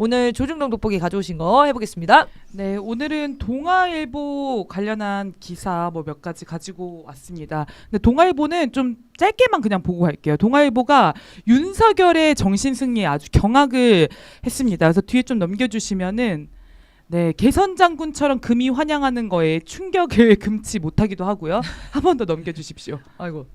오늘 조중동 돋보기 가져오신 거 해보겠습니다. 네, 오늘은 동아일보 관련한 기사 뭐 몇 가지 가지고 왔습니다. 근데 동아일보는 좀 짧게만 그냥 보고 갈게요. 동아일보가 윤석열의 정신승리에 아주 경악을 했습니다. 그래서 뒤에 좀 넘겨주시면은 네, 개선 장군처럼 금이 환영하는 거에 충격을 금치 못하기도 하고요. 한 번 더 넘겨주십시오. 아이고.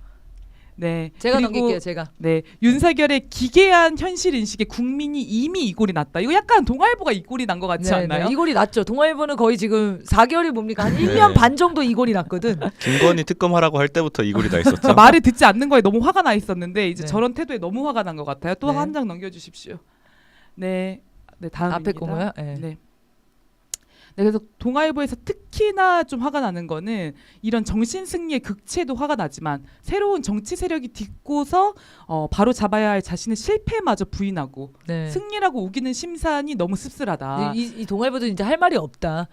네, 제가 그리고 넘길게요. 제가. 네, 윤석열의 기괴한 현실 인식에 국민이 이미 이골이 났다. 이거 약간 동아일보가 이골이 난 것 같지 않나요? 이골이 났죠. 동아일보는 거의 지금 4개월이 뭡니까? 한 1년 반 정도 이골이 났거든. 김건희 특검하라고 할 때부터 이골이 다 있었죠. 그러니까 말을 듣지 않는 거에 너무 화가 나 있었는데 이제 네. 저런 태도에 너무 화가 난 것 같아요. 또 네. 한 장 넘겨주십시오. 네, 네 다음입니다. 앞에 거고요. 네. 네. 네, 그래서 동아일보에서 특히나 좀 화가 나는 거는 이런 정신승리의 극치에도 화가 나지만 새로운 정치 세력이 딛고서 바로 잡아야 할 자신의 실패마저 부인하고 네. 승리라고 우기는 심산이 너무 씁쓸하다. 이 동아일보도 이제 할 말이 없다.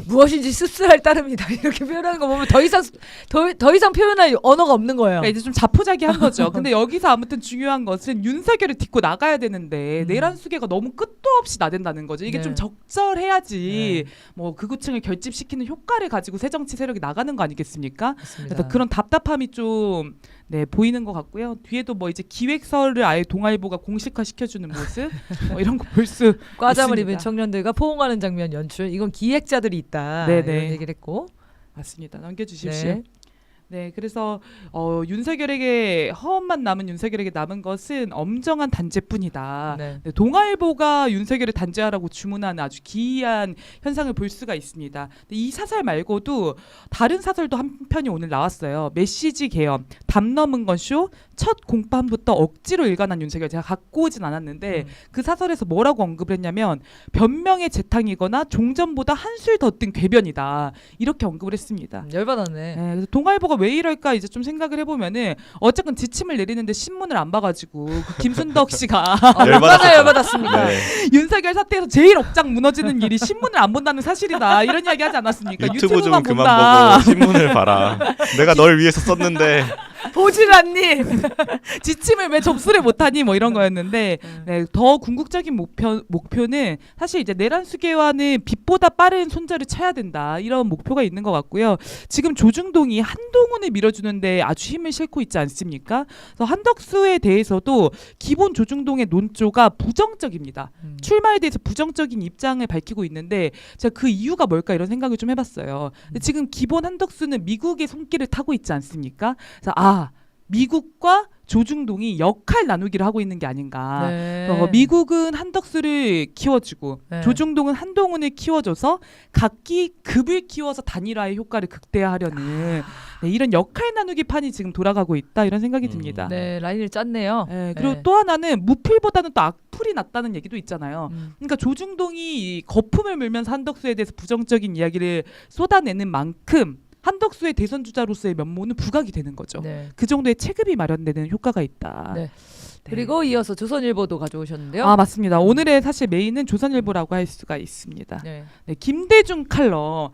무엇인지 씁쓸할 따름이다. 이렇게 표현하는 거 보면 더 이상 표현할 언어가 없는 거예요. 그러니까 이제 좀 자포자기한 거죠. 근데 여기서 아무튼 중요한 것은 윤석열을 딛고 나가야 되는데 내란 수계가 너무 끝도 없이 나댄다는 거죠. 이게 네. 좀 적절해야지 뭐 극우층을 결집시키는 효과를 가지고 새정치 세력이 나가는 거 아니겠습니까? 맞습니다. 그래서 그런 답답함이 좀 보이는 것 같고요. 뒤에도 뭐 이제 기획서를 아예 동아일보가 공식화 시켜주는 모습 이런 거 볼 수 과잠을 있습니다. 입은 청년들과 포옹하는 장면 연출. 이건 기획자들이 있다. 네네. 이런 얘기를 했고. 맞습니다. 넘겨주십시오. 네. 네, 그래서 윤석열에게 허언만 남은 윤석열에게 남은 것은 엄정한 단죄뿐이다. 네. 네, 동아일보가 윤석열을 단죄하라고 주문하는 아주 기이한 현상을 볼 수가 있습니다. 근데 이 사설 말고도 다른 사설도 한 편이 오늘 나왔어요. 메시지 개엄, 담 넘은 건 쇼, 첫 공판부터 억지로 일관한 윤석열. 제가 갖고 오진 않았는데 그 사설에서 뭐라고 언급을 했냐면 변명의 재탕이거나 종전보다 한술 더 뜬 궤변이다. 이렇게 언급을 했습니다. 열받았네. 네, 그래서 동아일보가 왜 이럴까 이제 좀 생각을 해보면은 어쨌든 지침을 내리는데 신문을 안 봐가지고 그 김순덕 씨가 얼마나 열받았습니까? 네. 윤석열 사태에서 제일 억장 무너지는 일이 신문을 안 본다는 사실이다 이런 이야기 하지 않았습니까? 유튜브 좀 유튜브만 그만 본다. 보고 신문을 봐라. 내가 널 위해서 썼는데. 보질 않니? 지침을 왜 접수를 못하니 뭐 이런 거였는데 네, 더 궁극적인 목표는 사실 이제 내란 수계와는 빛보다 빠른 손절을 쳐야 된다 이런 목표가 있는 것 같고요. 지금 조중동이 한동훈을 밀어주는데 아주 힘을 싣고 있지 않습니까? 그래서 한덕수에 대해서도 기본 조중동의 논조가 부정적입니다. 출마에 대해서 부정적인 입장을 밝히고 있는데 제가 그 이유가 뭘까 이런 생각을 좀 해봤어요. 근데 지금 기본 한덕수는 미국의 손길을 타고 있지 않습니까? 그래서 미국과 조중동이 역할 나누기를 하고 있는 게 아닌가. 네. 미국은 한덕수를 키워주고 네. 조중동은 한동훈을 키워줘서 각기 급을 키워서 단일화의 효과를 극대화하려는 이런 역할 나누기 판이 지금 돌아가고 있다 이런 생각이 듭니다. 네, 라인을 짰네요. 네, 그리고 네. 또 하나는 무필보다는 또 악플이 낫다는 얘기도 있잖아요. 그러니까 조중동이 이 거품을 물면서 한덕수에 대해서 부정적인 이야기를 쏟아내는 만큼 한덕수의 대선 주자로서의 면모는 부각이 되는 거죠. 네. 그 정도의 체급이 마련되는 효과가 있다. 네. 그리고 이어서 조선일보도 가져오셨는데요. 맞습니다. 오늘의 사실 메인은 조선일보라고 할 수가 있습니다. 네. 네, 김대중 칼럼.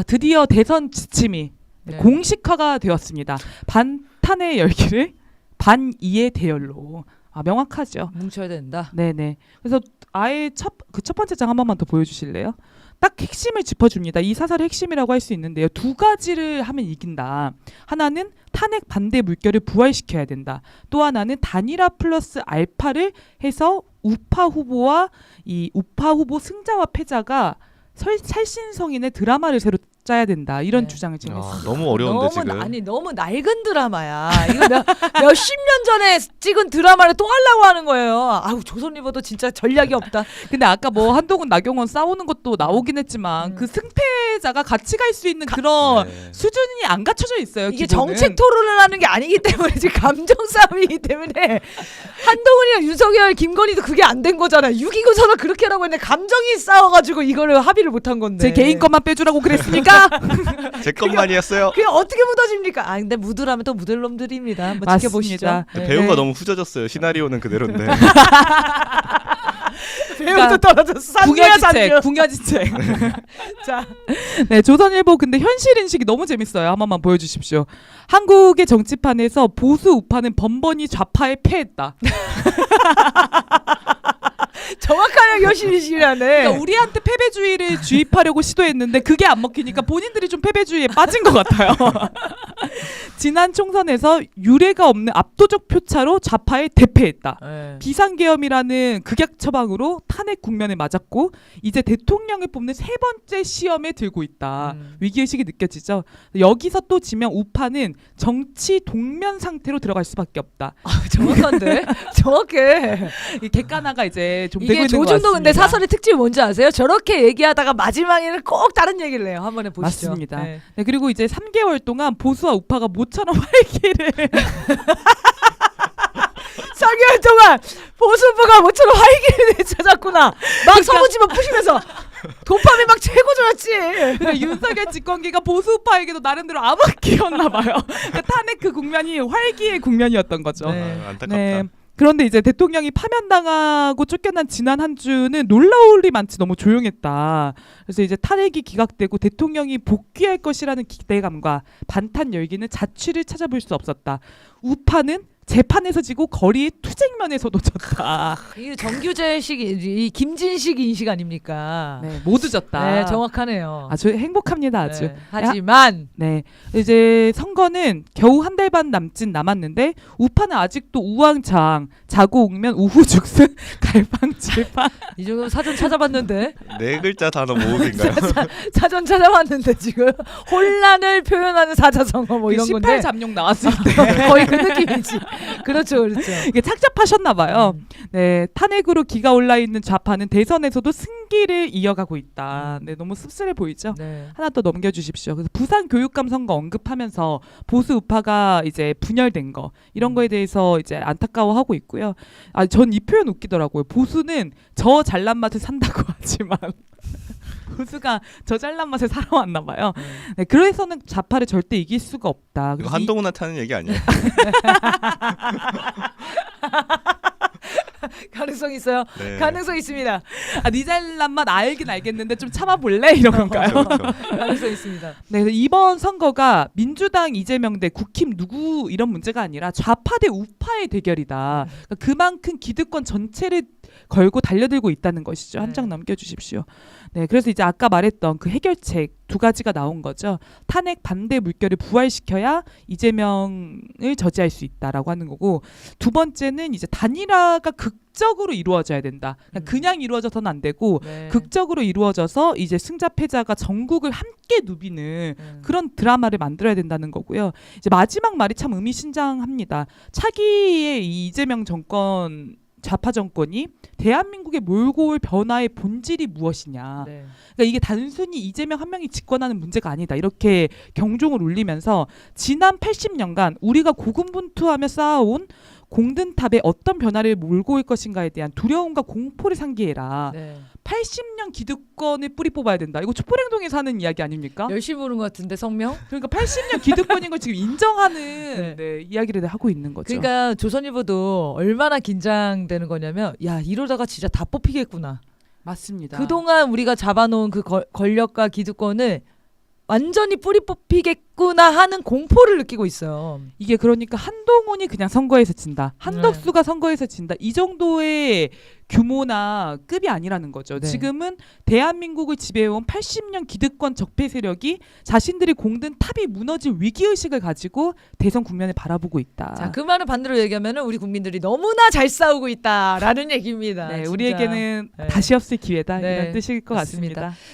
드디어 대선 지침이 네. 공식화가 되었습니다. 반탄의 열기를 반이의 대열로. 명확하죠. 뭉쳐야 된다. 네네. 그래서 아예 첫 번째 장 한 번만 더 보여주실래요? 딱 핵심을 짚어줍니다. 이 사설의 핵심이라고 할 수 있는데요. 두 가지를 하면 이긴다. 하나는 탄핵 반대 물결을 부활시켜야 된다. 또 하나는 단일화 플러스 알파를 해서 우파 후보와 이 우파 후보 승자와 패자가 살신성인의 드라마를 새로 짜야 된다. 이런 네. 주장을 지금 했습니다. 너무 어려운데 지금. 너무 낡은 드라마야. 이거 몇십 년 전에 찍은 드라마를 또 하려고 하는 거예요. 조선일보도 진짜 전략이 없다. 근데 아까 뭐 한동훈 나경원 싸우는 것도 나오긴 했지만 그 승패자가 같이 갈 수 있는 그런 수준이 안 갖춰져 있어요. 이게 기본은. 정책 토론을 하는 게 아니기 때문에 지금 감정 싸움이기 때문에 한동훈이랑 윤석열, 김건희도 그게 안 된 거잖아요. 6.29선을 그렇게 하라고 했는데 감정이 싸워가지고 이거를 합의를 못한 건데. 제 개인 것만 빼주라고 그랬습니까? 제 것만이었어요. 그게 어떻게 묻어집니까? 근데 묻으라면 또 묻을 놈들입니다. 한번 맞습니다. 지켜보시죠. 네. 배우가 너무 후져졌어요. 시나리오는 그대로인데. 배우도 떨어졌어. 궁여지책. 자, 네, 조선일보 근데 현실 인식이 너무 재밌어요. 한 번만 보여주십시오. 한국의 정치판에서 보수 우파는 번번이 좌파에 패했다. 정확하게 열심히시라네. 그러니까 우리한테 패배주의를 주입하려고 시도했는데 그게 안 먹히니까 본인들이 좀 패배주의에 빠진 것 같아요. 지난 총선에서 유례가 없는 압도적 표차로 좌파에 대패했다. 네. 비상계엄이라는 극약 처방으로 탄핵 국면에 맞았고 이제 대통령을 뽑는 세 번째 시험에 들고 있다. 위기의식이 느껴지죠. 여기서 또 지면 우파는 정치 동면 상태로 들어갈 수밖에 없다. 정확한데? 정확해. 이 객관화가 이제 좀 이게 되고 있는 것 조중동 근데 같습니다. 사설의 특징이 뭔지 아세요? 저렇게 얘기하다가 마지막에는 꼭 다른 얘기를 해요. 한번 해보시죠. 맞습니다. 네. 네, 그리고 이제 3개월 동안 보수와 우파가 모처럼 활기를 4개월 동안 보수부가 모처럼 활기를 되찾았구나. 막 서부지만 푸시면서 도파민 막 최고조였지. 그러니까 윤석열 집권기가 보수 우파에게도 나름대로 암흑기였나 봐요. 그러니까 탄핵 그 국면이 활기의 국면이었던 거죠. 네. 안타깝다. 네. 그런데 이제 대통령이 파면당하고 쫓겨난 지난 한 주는 놀라울 리 많지 너무 조용했다. 그래서 이제 탄핵이 기각되고 대통령이 복귀할 것이라는 기대감과 반탄 열기는 자취를 찾아볼 수 없었다. 우파는 재판에서 지고 거리의 투쟁면에서도 졌다. 이게 정규제식, 이 김진식 인식 아닙니까? 네, 모두 졌다. 네, 정확하네요. 아주 행복합니다. 아주. 네. 하지만 네, 이제 선거는 겨우 한 달 반 남았는데 우파는 아직도 우왕좌왕 자고 옥면 우후 죽순 갈팡질팡. 이 정도 사전 찾아봤는데 네 글자 단어 모음인가요? 사전 찾아봤는데 지금 혼란을 표현하는 사자성어 뭐 이런 18 건데 잠룡 나왔을 때 거의 그 느낌이지. 그렇죠, 그렇죠. 이게 착잡하셨나 봐요. 네, 탄핵으로 기가 올라 있는 좌파는 대선에서도 승기를 이어가고 있다. 네, 너무 씁쓸해 보이죠. 네. 하나 더 넘겨주십시오. 그래서 부산 교육감 선거 언급하면서 보수 우파가 이제 분열된 거 이런 거에 대해서 이제 안타까워하고 있고요. 아, 전 이 표현 웃기더라고요. 보수는 저 잘난 맛을 산다고 하지만 보수가 저 잘난 맛을 살아왔나 봐요. 네, 그래서는 좌파를 절대 이길 수가 없다. 이거 그래서 한동훈한테 하는 얘기 아니에요? 가능성 있어요. 네. 가능성 있습니다. 네 잘난 맛 알긴 알겠는데 좀 참아볼래? 이런 건가요? 그렇죠. 가능성 있습니다. 네, 그래서 이번 선거가 민주당 이재명 대 국힘 누구 이런 문제가 아니라 좌파 대 우파의 대결이다. 그러니까 그만큼 기득권 전체를 걸고 달려들고 있다는 것이죠. 한 장 넘겨주십시오. 네, 그래서 이제 아까 말했던 그 해결책 두 가지가 나온 거죠. 탄핵 반대 물결을 부활시켜야 이재명을 저지할 수 있다라고 하는 거고, 두 번째는 이제 단일화가 극적으로 이루어져야 된다. 그냥 이루어져서는 안 되고 네. 극적으로 이루어져서 이제 승자 패자가 전국을 함께 누비는 그런 드라마를 만들어야 된다는 거고요. 이제 마지막 말이 참 의미심장합니다. 차기의 이 이재명 정권 좌파 정권이 대한민국에 몰고 올 변화의 본질이 무엇이냐. 네. 그러니까 이게 단순히 이재명 한 명이 집권하는 문제가 아니다. 이렇게 경종을 울리면서 지난 80년간 우리가 고군분투하며 쌓아온 공든탑에 어떤 변화를 몰고 올 것인가에 대한 두려움과 공포를 상기해라. 네. 80년 기득권을 뿌리 뽑아야 된다. 이거 촛불행동에서 하는 이야기 아닙니까? 열심히 보는 것 같은데 성명? 그러니까 80년 기득권인 걸 지금 인정하는 네. 네, 이야기를 하고 있는 거죠. 그러니까 조선일보도 얼마나 긴장되는 거냐면 야 이러다가 진짜 다 뽑히겠구나. 맞습니다. 그동안 우리가 잡아놓은 그 권력과 기득권을 완전히 뿌리 뽑히겠구나 하는 공포를 느끼고 있어요. 이게 그러니까 한동훈이 그냥 선거에서 진다. 한덕수가 선거에서 진다. 이 정도의 규모나 급이 아니라는 거죠. 네. 지금은 대한민국을 지배해온 80년 기득권 적폐 세력이 자신들이 공든 탑이 무너질 위기의식을 가지고 대선 국면을 바라보고 있다. 자, 그 말은 반대로 얘기하면 우리 국민들이 너무나 잘 싸우고 있다라는 얘기입니다. 네, 진짜. 우리에게는 네. 다시 없을 기회다. 네, 이런 뜻일 것 맞습니다. 같습니다.